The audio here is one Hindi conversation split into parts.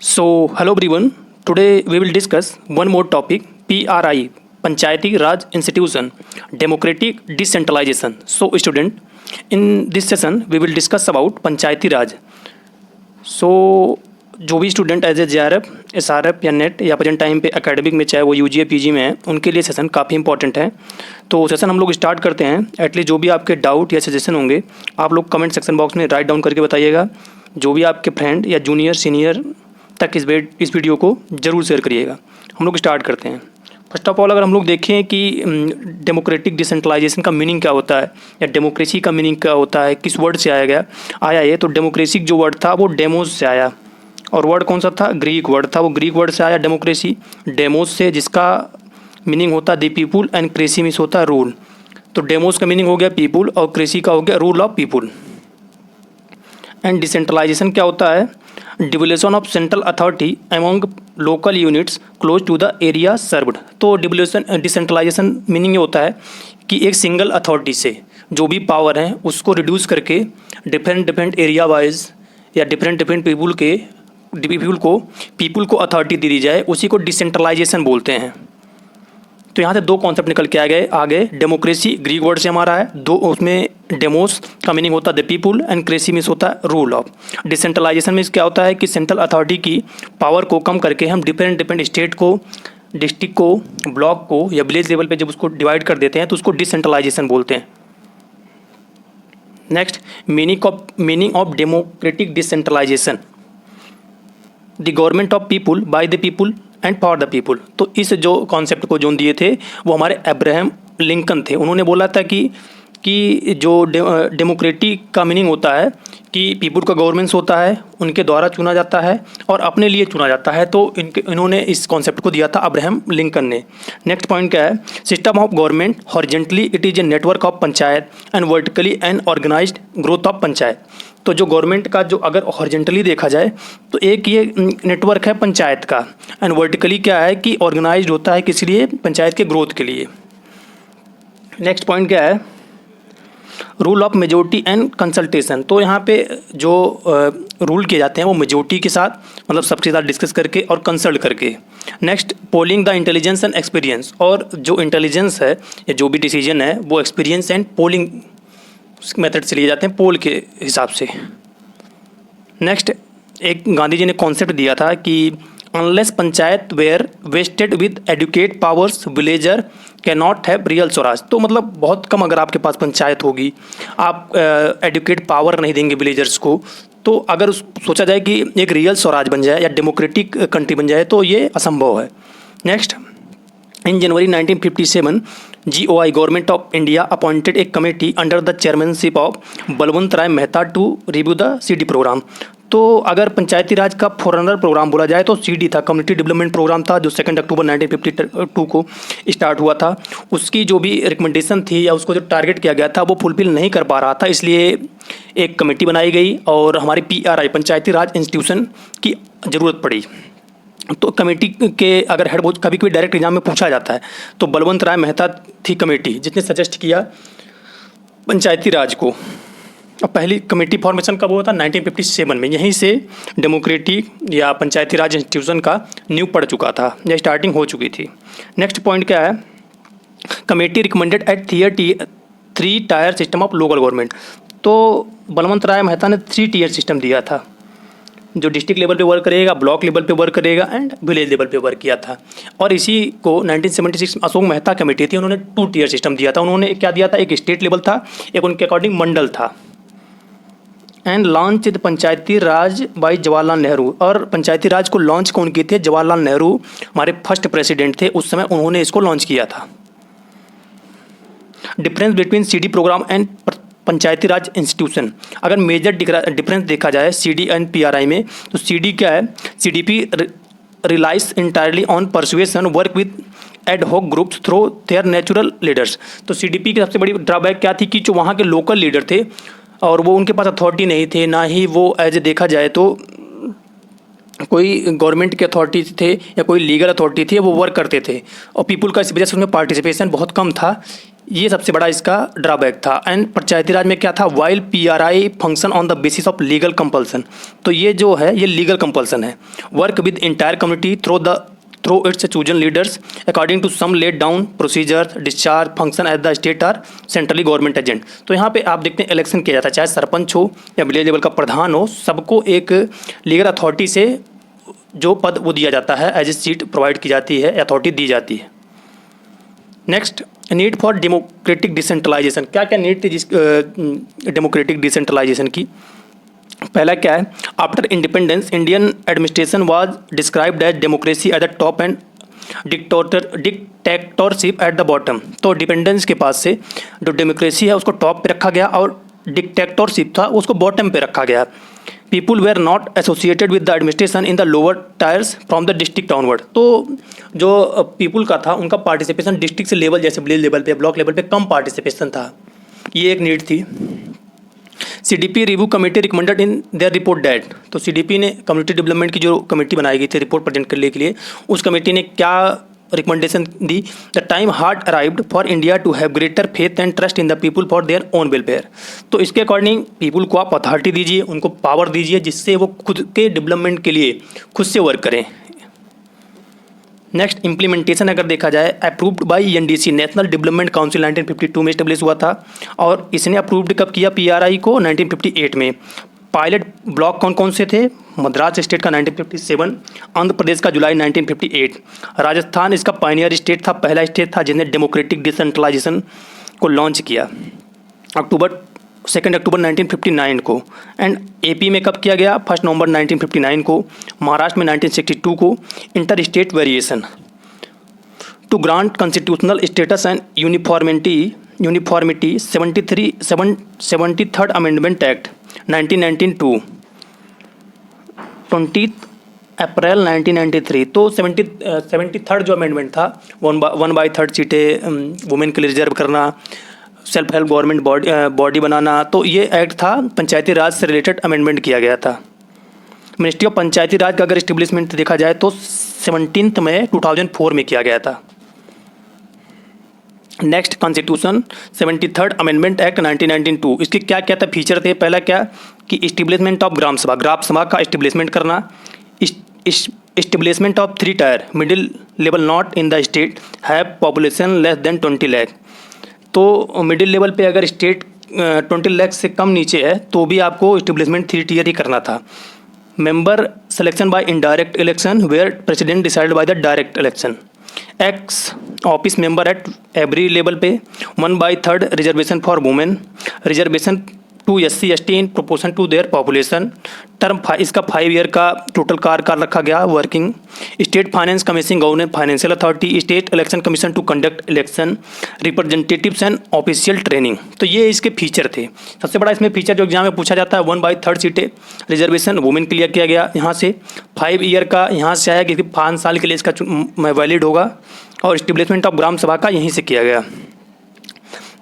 So, hello everyone. Today we will discuss one more topic PRI, Panchayati Raj Institution, Democratic Decentralization. So, student, in this session we will discuss about Panchayati Raj. So, जो भी student as a JRF, SRF या नेट या प्रेजेंट टाइम पे एकेडमिक में चाहे वो UG या PG में है, उनके लिए सेशन काफ़ी इंपॉर्टेंट है। तो सेशन हम लोग स्टार्ट करते हैं। एटलीस्ट जो भी आपके डाउट या सजेशन होंगे आप लोग कमेंट सेक्शन बॉक्स में राइट डाउन करके बताइएगा। जो भी आपके फ्रेंड या जूनियर सीनियर तक इस वीडियो को ज़रूर शेयर करिएगा। हम लोग स्टार्ट करते हैं। फर्स्ट ऑफ ऑल अगर हम लोग देखें कि डेमोक्रेटिक डिसेंट्रलाइजेशन का मीनिंग क्या होता है या डेमोक्रेसी का मीनिंग क्या होता है, किस वर्ड से आया ये, तो डेमोक्रेसी जो वर्ड था वो डेमोस से आया। और वर्ड कौन सा था? ग्रीक वर्ड था। वो ग्रीक वर्ड से आया डेमोक्रेसी, डेमोस से, जिसका मीनिंग होता है the people and cracy means होता है रूल। तो डेमोस का मीनिंग हो गया पीपुल और क्रेसी का हो गया rule of people. And decentralisation क्या होता है? Devolution of central authority among local units close to the area served. तो डिसेंट्रलाइजेशन मीनिंग ये होता है कि एक सिंगल अथॉरिटी से जो भी पावर है उसको रिड्यूस करके डिफरेंट एरिया वाइज या डिफरेंट पीपुल को अथॉरिटी दे दी जाए, उसी को डिसेंट्रलाइजेशन बोलते हैं। तो यहाँ से दो कॉन्सेप्ट निकल के आ गए। डेमोक्रेसी ग्रीक वर्ड से हमारा है, दो उसमें डेमोस का मीनिंग होता है the people and cracy means होता है रूल ऑफ। डिसेंट्रलाइजेशन में क्या होता है कि सेंट्रल अथॉरिटी की पावर को कम करके हम डिफरेंट स्टेट को, डिस्ट्रिक्ट को, ब्लॉक को या विलेज लेवल पे जब उसको डिवाइड कर देते हैं तो उसको डिसेंट्रलाइजेशन बोलते हैं। Next, meaning of democratic decentralisation, the government of people by the people and for the people. तो इस जो कॉन्सेप्ट को जोन दिए थे वो हमारे अब्राहम लिंकन थे। उन्होंने बोला था कि जो डेमोक्रेटिक का मीनिंग होता है कि पीपुल का गवर्नमेंट होता है, उनके द्वारा चुना जाता है और अपने लिए चुना जाता है। तो इन्होंने इस कॉन्सेप्ट को दिया था अब्राहम लिंकन ने। नेक्स्ट पॉइंट क्या है? System of government horizontally it is a network of panchayat and vertically and organised growth of panchayat. तो जो गवर्नमेंट का जो अगर हॉरिजेंटली देखा जाए तो एक ये नेटवर्क है पंचायत का, एंड वर्टिकली क्या है कि ऑर्गेनाइज्ड होता है किस लिए? पंचायत के ग्रोथ के लिए। नेक्स्ट पॉइंट क्या है? Rule of majority and consultation. तो यहाँ पे जो रूल किए जाते हैं वो मेजोरिटी के साथ, मतलब सबके साथ डिस्कस करके और कंसल्ट करके। Next, polling the intelligence and experience. और जो इंटेलिजेंस है या जो भी डिसीजन है वो एक्सपीरियंस एंड पोलिंग मेथड से लिए जाते हैं, पोल के हिसाब से। नेक्स्ट, एक गांधी जी ने कॉन्सेप्ट दिया था कि unless panchayat were vested with adequate powers villager can not have real swaraj. तो मतलब बहुत कम अगर आपके पास पंचायत होगी, आप एडुकेट पावर नहीं देंगे विलेजर्स को, तो अगर सोचा जाए कि एक रियल स्वराज बन जाए या डेमोक्रेटिक कंट्री बन जाए तो ये असंभव है। Next, in January 1957 GOI government of India appointed a committee under the chairmanship of Balwant Rai Mehta to review the CD programme. तो अगर पंचायती राज का फॉरनर प्रोग्राम बोला जाए तो CD था, कम्युनिटी डेवलपमेंट प्रोग्राम था, जो 2 अक्टूबर 1952 को स्टार्ट हुआ था। उसकी जो भी रिकमेंडेशन थी या उसको जो टारगेट किया गया था वो फुलफिल नहीं कर पा रहा था, इसलिए एक कमेटी बनाई गई और हमारी PRI पंचायती राज इंस्टीट्यूशन की ज़रूरत पड़ी। तो कमेटी के अगर हेड कभी कभी डायरेक्ट एग्जाम में पूछा जाता है तो बलवंत राय मेहता थी कमेटी जिसने सजेस्ट किया पंचायती राज को। और पहली कमेटी फॉर्मेशन कब हुआ था? 1957 में। यहीं से डेमोक्रेटिक या पंचायती राज इंस्टीट्यूशन का नींव पड़ चुका था या स्टार्टिंग हो चुकी थी। नेक्स्ट पॉइंट क्या है? Committee recommended at 3 tier system of local government. तो बलवंत राय मेहता ने 3 टीयर सिस्टम दिया था, जो डिस्ट्रिक्ट लेवल पे वर्क करेगा, ब्लॉक लेवल पे वर्क करेगा एंड विलेज लेवल पे वर्क किया था। और इसी को 1976 में अशोक मेहता कमेटी थी, उन्होंने 2 टीयर सिस्टम दिया था। उन्होंने क्या दिया था? एक स्टेट लेवल था, एक उनके अकॉर्डिंग मंडल था। And launch the Panchayati Raj by Jawaharlal Nehru. और पंचायती राज को लॉन्च कौन किए थे? जवाहरलाल नेहरू हमारे फर्स्ट प्रेसिडेंट थे, उस समय उन्होंने इसको लॉन्च किया था। Difference between CD programme and Panchayati Raj institution. अगर मेजर डिफरेंस देखा जाए CD एंड PRI में, तो CD क्या है? CDP relies entirely on persuasion work with ad hoc groups through their natural leaders. तो CDP की सबसे बड़ी ड्रॉबैक क्या थी कि जो वहाँ के लोकल लीडर थे और वो उनके पास अथॉरिटी नहीं थे, ना ही वो एज ए देखा जाए तो कोई गवर्नमेंट के अथॉरिटी थे या कोई लीगल अथॉरिटी थी, वो वर्क करते थे और पीपुल का इस वजह से उसमें पार्टिसिपेशन बहुत कम था। ये सबसे बड़ा इसका ड्रॉबैक था। एंड पंचायती राज में क्या था, while PRI function on the basis of legal compulsion, तो ये जो है ये लीगल कंपल्सन है। Work with entire community through its chosen leaders according to some laid down procedure, discharge function as the state or centrally government agent. तो यहाँ पे आप देखते हैं इलेक्शन किया जाता है, चाहे सरपंच हो या विलेज लेवल का प्रधान हो, सबको एक लीगल अथॉरिटी से जो पद वो दिया जाता है, एज ए सीट प्रोवाइड की जाती है, अथॉरिटी दी जाती है। Next, need for democratic decentralization. क्या क्या नीड थी जिस डेमोक्रेटिक डिसेंट्रलाइजेशन की? पहला क्या है, after independence Indian administration was described as democracy at the top and dictatorship at the bottom. तो डिपेंडेंस के पास से जो डेमोक्रेसी है उसको टॉप पे रखा गया और डिक्टेटरशिप था उसको बॉटम पे रखा गया। People were not associated with the administration in the lower tyres from the district downward. तो जो पीपुल का था उनका पार्टिसिपेशन डिस्ट्रिक्ट से लेवल, जैसे विलेज लेवल पे, ब्लॉक लेवल पे कम पार्टिसिपेशन था, ये एक नीड थी। CDP review committee recommended in their report that. तो CDP ने कम्युनिटी डेवलपमेंट की जो कमेटी बनाई गई थी रिपोर्ट प्रेजेंट करने के लिए, उस कमेटी ने क्या रिकमेंडेशन दी? The time had arrived for India to have greater faith and trust in the people for their own welfare. तो इसके अकॉर्डिंग पीपुल को आप अथॉरिटी दीजिए, उनको पावर दीजिए जिससे वो खुद के डेवलपमेंट के लिए खुद से वर्क करें। नेक्स्ट, इम्प्लीमेंटेशन अगर देखा जाए, approved by NDC national development council 1952 में इस्टेब्लिश हुआ था और इसने अप्रूव्ड कब किया PRI को? 1958 में। पायलट ब्लॉक कौन कौन से थे? मद्रास स्टेट का 1957, आंध्र प्रदेश का जुलाई 1958, राजस्थान इसका पायनियर स्टेट था, पहला स्टेट था जिसने डेमोक्रेटिक डिसेंट्रलाइजेशन को लॉन्च किया 2 अक्टूबर 1959 को। एंड AP में कब किया गया? 1 नवंबर 1959 को। महाराष्ट्र में 1962 को। Inter state variation to grant constitutional status and uniformity 73rd amendment act 1992, 20 April 1993। तो 73rd जो अमेंडमेंट था, 1/3 सीटें वुमेन के लिए रिजर्व करना, सेल्फ हेल्प गवर्नमेंट बॉडी बनाना, तो ये एक्ट था पंचायती राज से रिलेटेड अमेंडमेंट किया गया था। मिनिस्ट्री ऑफ पंचायती राज का अगर इस्टेब्लिशमेंट देखा जाए तो 17 मई 2004 में किया गया था। Next, constitution 73rd amendment act 1992, इसके क्या क्या था फीचर थे? पहला क्या कि इस्टेब्लिशमेंट ऑफ ग्राम सभा का इस्टेब्लिशमेंट करना, establishment of 3 tyre middle level not in the state have population less than 20 lakh. तो मिडिल लेवल पे अगर स्टेट 20 लाख से कम नीचे है तो भी आपको इस्टेब्लिशमेंट 3 टियर ही करना था। Member selection by indirect election where president decided by the direct election. Ex office member at every level पे। 1/3 reservation for women, reservation to SC ST in proportion to their population. Term इसका 5 ईयर का टोटल कार्यकाल रखा गया working. State finance commission government financial authority, state election commission to conduct election, representatives and official training. तो ये इसके फीचर थे। सबसे बड़ा इसमें फीचर जो एग्जाम में पूछा जाता है, 1/3 सीटें रिजर्वेशन वुमेन के लिए किया गया यहाँ से। 5 ईयर का यहाँ से आया कि 5 साल के लिए इसका वैलिड होगा और इस्टेब्लिशमेंट ऑफ ग्राम सभा का यहीं से किया गया।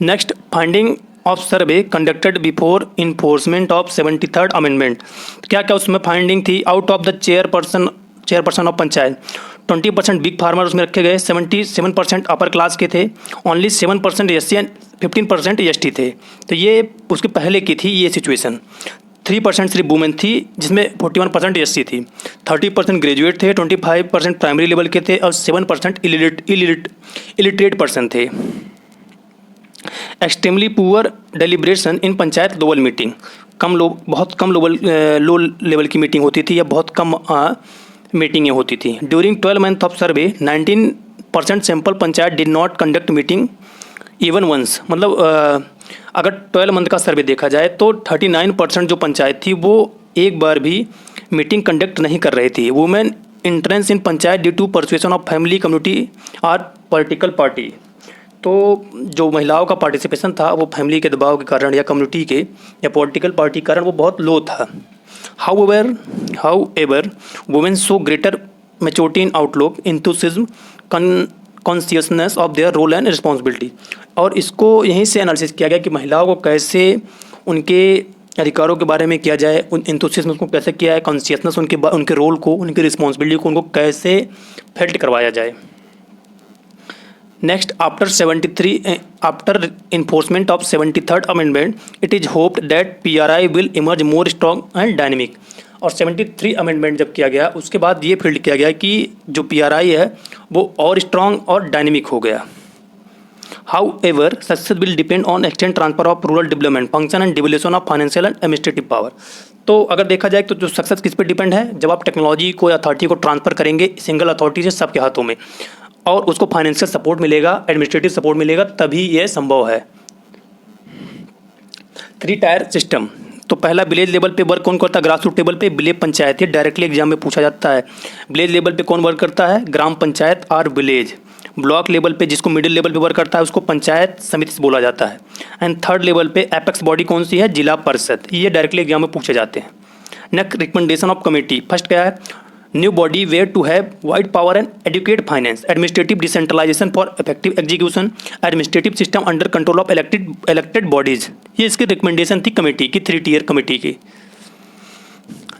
Next, finding of survey conducted before enforcement of 73rd amendment. क्या क्या उसमें फाइंडिंग थी? Out of the chairperson of panchayat 20% big farmer उसमें रखे गए, 77% अपर क्लास के थे, ओनली 7% SC एंड 15% ST थे। तो ये उसके पहले की थी ये सिचुएशन। 3% सिर्फ वुमेन थी जिसमें 41% SC थी, 30% ग्रेजुएट थे, 25% प्राइमरी लेवल के थे और 7% इलिटरेट पर्सन थे। एक्सट्रीमली पुअर डेलिब्रेशन इन पंचायत लोअल मीटिंग, बहुत कम लो लेवल की मीटिंग होती थी या बहुत कम मीटिंगें होती थी। During 12 month of survey 19% sample panchayat did not conduct meeting even once. मतलब अगर 12 मंथ का सर्वे देखा जाए तो 39% जो पंचायत थी वो एक बार भी मीटिंग कंडक्ट नहीं कर रही थी। Women entrance in panchayat due to persuasion of family community और पॉलिटिकल पार्टी। तो जो महिलाओं का पार्टिसिपेशन था वो फैमिली के दबाव के कारण या कम्युनिटी के या पॉलिटिकल पार्टी के कारण वो बहुत लो था। However women show greater maturity in outlook, enthusiasm, consciousness of their role and responsibility. और इसको यहीं से एनालिसिस किया गया कि महिलाओं को कैसे उनके अधिकारों के बारे में किया जाए, उन एंथुसिज्म को कैसे किया है, कॉन्शियसनेस उनके रोल को, उनकी रिस्पॉन्सिबिलिटी को उनको कैसे फेल्ट करवाया जाए। Next, after enforcement of 73rd Amendment, it is hoped that PRI will emerge more strong and dynamic. और 73 अमेंडमेंट जब किया गया उसके बाद ये फील्ड किया गया कि जो PRI है वो और स्ट्रॉन्ग और डायनेमिक हो गया. However, success will depend on extent transfer of rural development function and devolution of financial and administrative power. तो अगर देखा जाए तो जो सक्सेस किस पे डिपेंड है, जब आप टेक्नोलॉजी को या अथॉरिटी को ट्रांसफ़र करेंगे सिंगल अथॉरिटी से सबके हाथों में और उसको फाइनेंशियल सपोर्ट मिलेगा, एडमिनिस्ट्रेटिव सपोर्ट मिलेगा, तभी ये संभव है. 3 टायर सिस्टम. तो पहला विलेज लेवल पे वर्क कौन करता है? ग्रास रूट लेवल पे विलेज पंचायत. ये डायरेक्टली एग्जाम में पूछा जाता है. विलेज लेवल पे कौन वर्क करता है? ग्राम पंचायत और विलेज. ब्लॉक लेवल पे जिसको मिडिल लेवल पे वर्क करता है उसको पंचायत समिति से बोला जाता है. एंड थर्ड लेवल पे एपेक्स बॉडी कौन सी है? जिला परिषद. ये डायरेक्टली एग्जाम में पूछे जाते हैं. Next, recommendation of committee. First क्या है? New body were to have wide power and educate finance, administrative decentralization for effective execution, administrative system under control of elected bodies. ये इसकी रिकमेंडेशन थी कमेटी की, 3 टियर कमेटी की.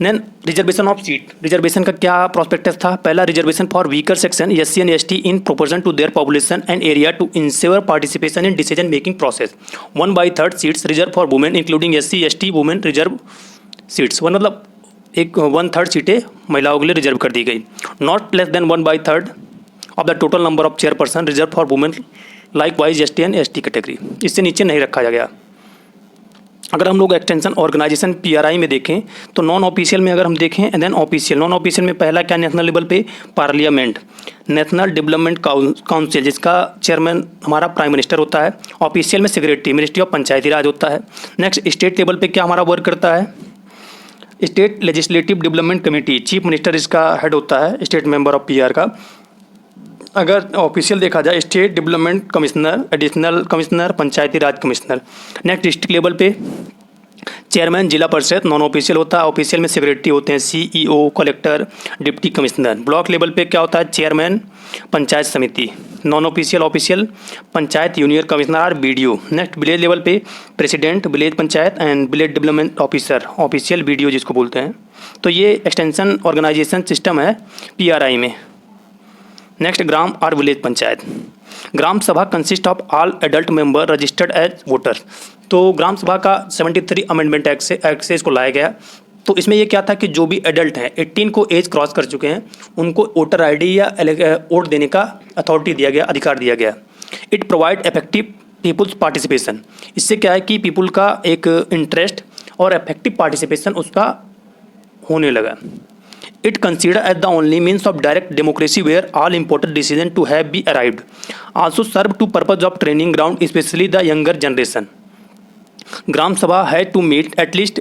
Then reservation of seat. Reservation का क्या प्रोस्पेक्टस था? पहला, reservation for weaker section SC and ST in proportion to their population and area to ensure participation in decision making process. 1/3 seats reserve for women including SC ST women reserve seats. मतलब एक 1/3 सीटें महिलाओं के लिए रिजर्व कर दी गई. Not less than 1/3 of the total number of chairperson reserve for women like wise ST and ST category. इससे नीचे नहीं रखा गया. अगर हम लोग एक्सटेंशन ऑर्गेनाइजेशन PRI में देखें तो नॉन ऑफिशियल में अगर हम देखें and then official. Non official में पहला क्या? नेशनल लेवल पे पार्लियामेंट, नेशनल डेवलपमेंट काउंसिल जिसका चेयरमैन हमारा प्राइम मिनिस्टर होता है. ऑफिशियल में secretary, ministry of Panchayati Raj होता है. नेक्स्ट, स्टेट लेवल पे क्या हमारा वर्क करता है? State legislative development committee, chief minister इसका हेड होता है, स्टेट मेंबर ऑफ PR का. अगर ऑफिशियल देखा जाए, state development commissioner, additional commissioner, Panchayati Raj commissioner. Next, district level पे chairman Zila Parishad non official होता है. ऑफिशियल में सेक्रेटरी होते हैं CEO, collector, deputy commissioner. Block level पे क्या होता है? Chairman panchayat samiti. Non official official panchayat union commissioner और BDO. नेक्स्ट, विलेज लेवल पे president village panchayat and village development officer, official BDO जिसको बोलते हैं. तो ये एक्सटेंशन ऑर्गेनाइजेशन सिस्टम है PRI में. नेक्स्ट, ग्राम और village panchayat. Gram sabha consist of all adult member registered as voters. तो ग्राम सभा का 73 अमेंडमेंट एक्ट से इसको लाया गया. तो इसमें ये क्या था कि जो भी एडल्ट हैं 18 को एज क्रॉस कर चुके हैं उनको वोटर ID या वोट देने का अथॉरिटी दिया गया, अधिकार दिया गया. It provide effective people's participation. इससे क्या है कि पीपुल का एक इंटरेस्ट और इफेक्टिव पार्टिसिपेशन उसका होने लगा. It considered as the only means of direct democracy where all important decisions to have be arrived. Also serve to purpose of training ground, especially the younger generation. ग्राम सभा है to meet at least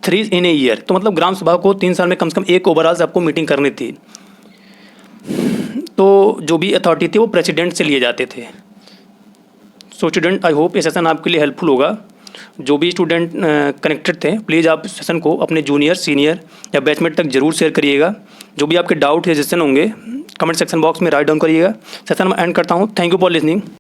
3 in a year. तो मतलब ग्राम सभा को 3 साल में कम से कम एक ओवरऑल सबको मीटिंग करनी थी. तो जो भी अथॉरिटी थी वो प्रेसिडेंट से लिए जाते थे. सो स्टूडेंट, आई होप ये सेशन आपके लिए हेल्पफुल होगा. जो भी स्टूडेंट कनेक्टेड थे प्लीज़ आप सेशन को अपने जूनियर, सीनियर या बैचमेट तक जरूर शेयर करिएगा. जो भी आपके डाउट या सजेशन होंगे कमेंट सेक्शन बॉक्स में राइट डाउन करिएगा. सेशन में एंड करता हूँ. Thank you for listening.